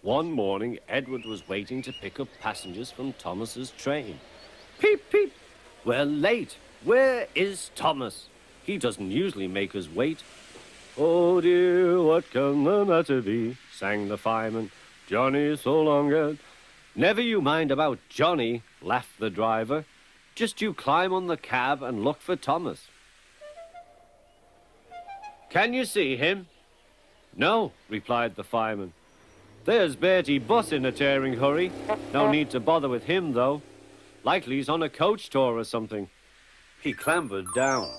One morning, Edward was waiting to pick up passengers from Thomas's train. Peep, peep! We're late. Where is Thomas? He doesn't usually make us wait. Oh dear, what can the matter be? Sang the fireman. Johnny so long and... Never you mind about Johnny, laughed the driver. Just you climb on the cab and look for Thomas. Can you see him? No, replied the fireman. There's Bertie Bus in a tearing hurry. No need to bother with him, though. Likely he's on a coach tour or something. He clambered down.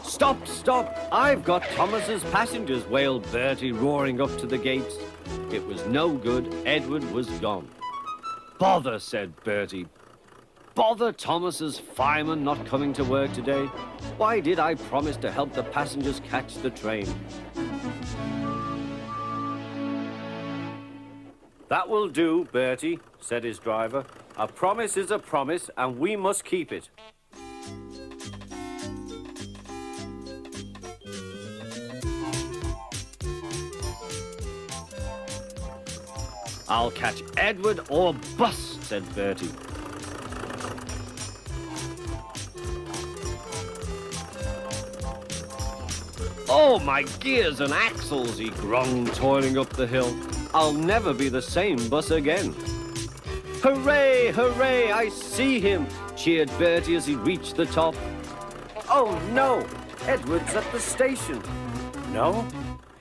Stop, stop! I've got Thomas's passengers, wailed Bertie, roaring up to the gates. It was no good. Edward was gone. Bother, said Bertie. Bother Thomas's fireman not coming to work today. Why did I promise to help the passengers catch the train? That will do, Bertie, said his driver. A promise is a promise, and we must keep it. I'll catch Edward or bus, said Bertie. Oh, my gears and axles, he groaned, toiling up the hill. I'll never be the same bus again. Hooray, hooray, I see him, cheered Bertie as he reached the top. Oh, no, Edward's at the station. No,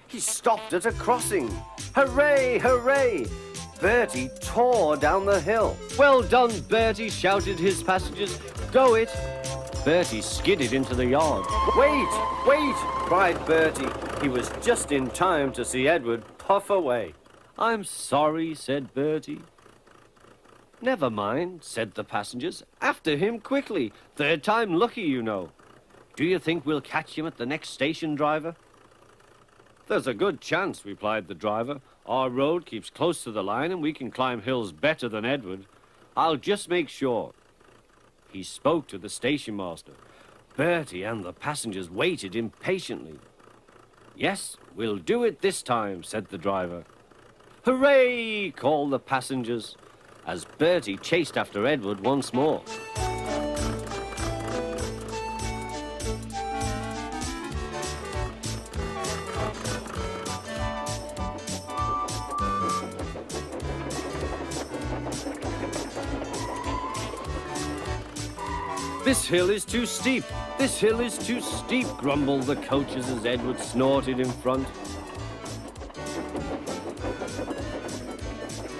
he stopped at a crossing. Hooray, hooray! Bertie tore down the hill. Well done, Bertie, shouted his passengers. Go it! Bertie skidded into the yard. Wait, wait, cried Bertie. He was just in time to see Edward puff away. I'm sorry, said Bertie. Never mind, said the passengers. After him quickly. Third time lucky, you know. Do you think we'll catch him at the next station, driver? There's a good chance, replied the driver. Our road keeps close to the line and we can climb hills better than Edward. I'll just make sure. He spoke to the station master. Bertie and the passengers waited impatiently. Yes, we'll do it this time, said the driver. Hooray! Called the passengers as Bertie chased after Edward once more. This hill is too steep. This hill is too steep, grumbled the coaches as Edward snorted in front.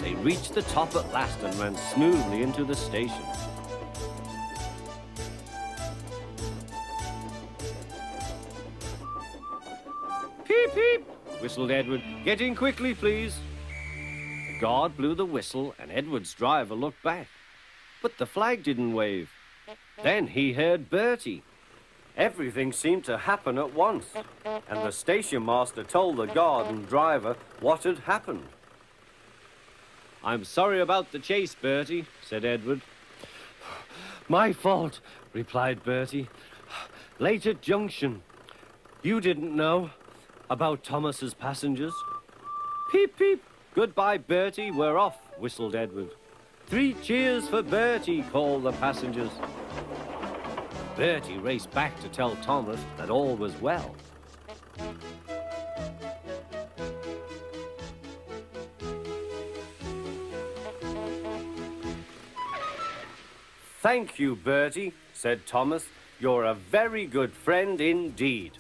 They reached the top at last and ran smoothly into the station. Peep, peep, whistled Edward. Get in quickly, please. The guard blew the whistle and Edward's driver looked back. But the flag didn't wave. Then he heard Bertie. Everything seemed to happen at once, and the station master told the guard and driver what had happened. I'm sorry about the chase, Bertie, said Edward. My fault, replied Bertie. Late at junction. You didn't know about Thomas's passengers? Peep, peep. Goodbye, Bertie, we're off, whistled Edward. 3 cheers for Bertie, called the passengers. Bertie raced back to tell Thomas that all was well. Thank you, Bertie, said Thomas. You're a very good friend indeed.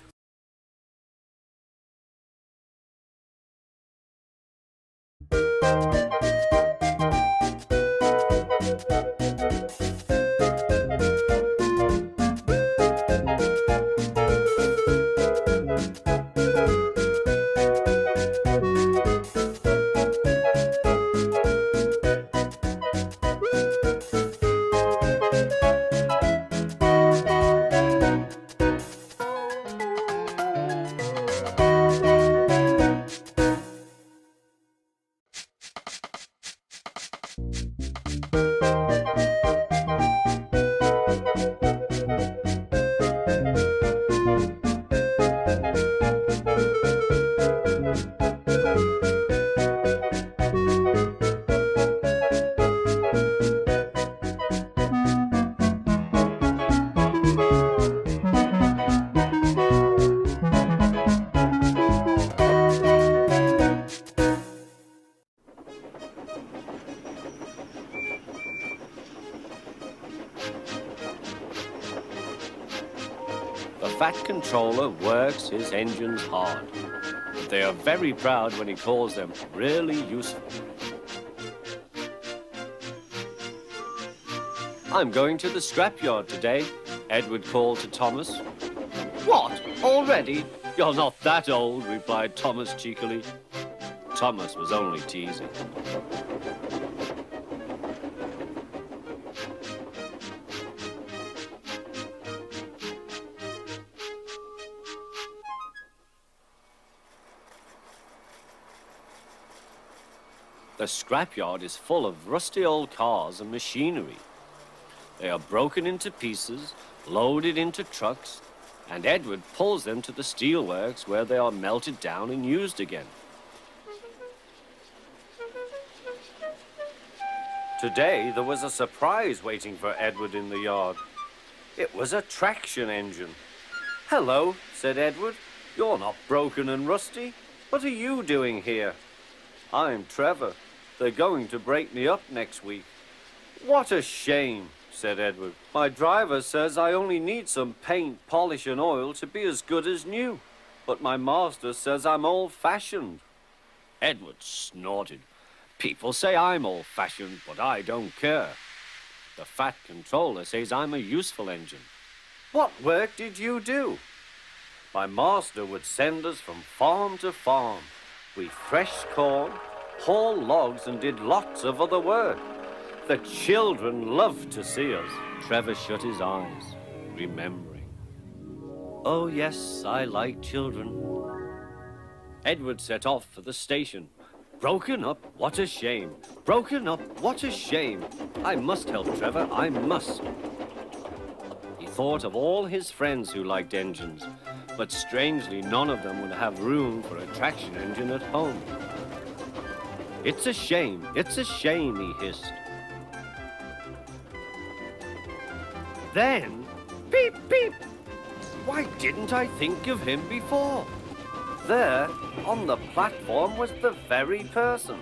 Fat Controller works his engines hard. But they are very proud when he calls them really useful. I'm going to the scrapyard today, Edward called to Thomas. What? Already? You're not that old, replied Thomas cheekily. Thomas was only teasing. The scrapyard is full of rusty old cars and machinery. They are broken into pieces, loaded into trucks, and Edward pulls them to the steelworks where they are melted down and used again. Today, there was a surprise waiting for Edward in the yard. It was a traction engine. Hello, said Edward. You're not broken and rusty. What are you doing here? I'm Trevor. They're going to break me up next week. What a shame, said Edward. My driver says I only need some paint, polish and oil to be as good as new. But my master says I'm old-fashioned. Edward snorted. People say I'm old-fashioned, but I don't care. The Fat Controller says I'm a useful engine. What work did you do? My master would send us from farm to farm. We threshed corn, hauled logs and did lots of other work. The children loved to see us. Trevor shut his eyes, remembering. Oh, yes, I like children. Edward set off for the station. Broken up, what a shame. Broken up, what a shame. I must help Trevor, I must. He thought of all his friends who liked engines, but strangely none of them would have room for a traction engine at home. It's a shame, he hissed. Then, beep, beep. Why didn't I think of him before? There, on the platform, was the very person.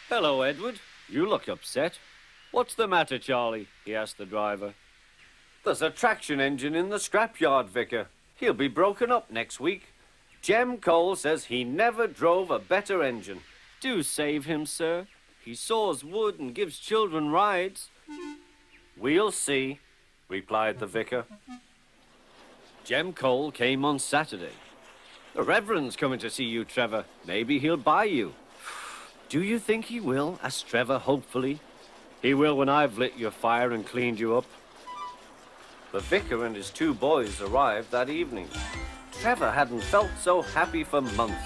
Hello, Edward. You look upset. What's the matter, Charlie? He asked the driver. There's a traction engine in the scrapyard, Vicar. He'll be broken up next week. Jem Cole says he never drove a better engine. Do save him, sir. He saws wood and gives children rides. We'll see, replied the vicar. Jem Cole came on Saturday. The Reverend's coming to see you, Trevor. Maybe he'll buy you. Do you think he will? Asked Trevor hopefully. He will when I've lit your fire and cleaned you up. The vicar and his two boys arrived that evening. Trevor hadn't felt so happy for months.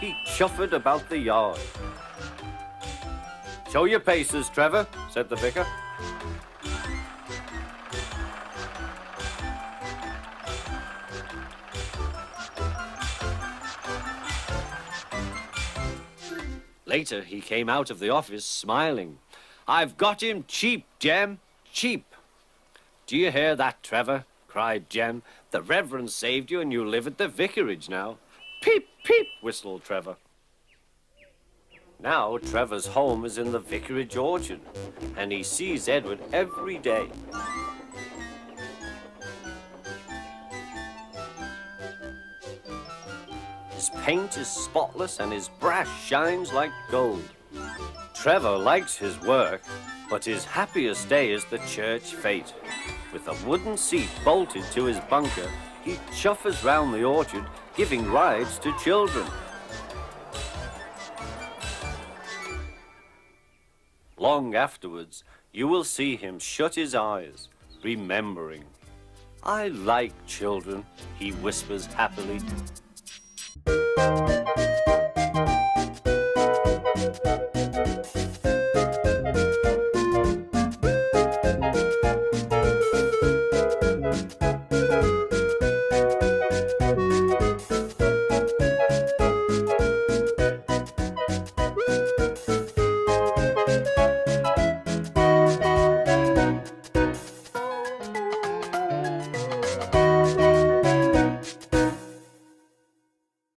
He chuffered about the yard. Show your paces, Trevor, said the vicar. Later, he came out of the office smiling. I've got him cheap, Jem, cheap. Do you hear that, Trevor? Cried Jem. The Reverend saved you and you live at the vicarage now. Peep, peep, whistled Trevor. Now Trevor's home is in the vicarage orchard, and he sees Edward every day. His paint is spotless and his brass shines like gold. Trevor likes his work, but his happiest day is the church fete. With a wooden seat bolted to his bunker, he chuffers round the orchard, giving rides to children. Long afterwards, you will see him shut his eyes, remembering. I like children, he whispers happily.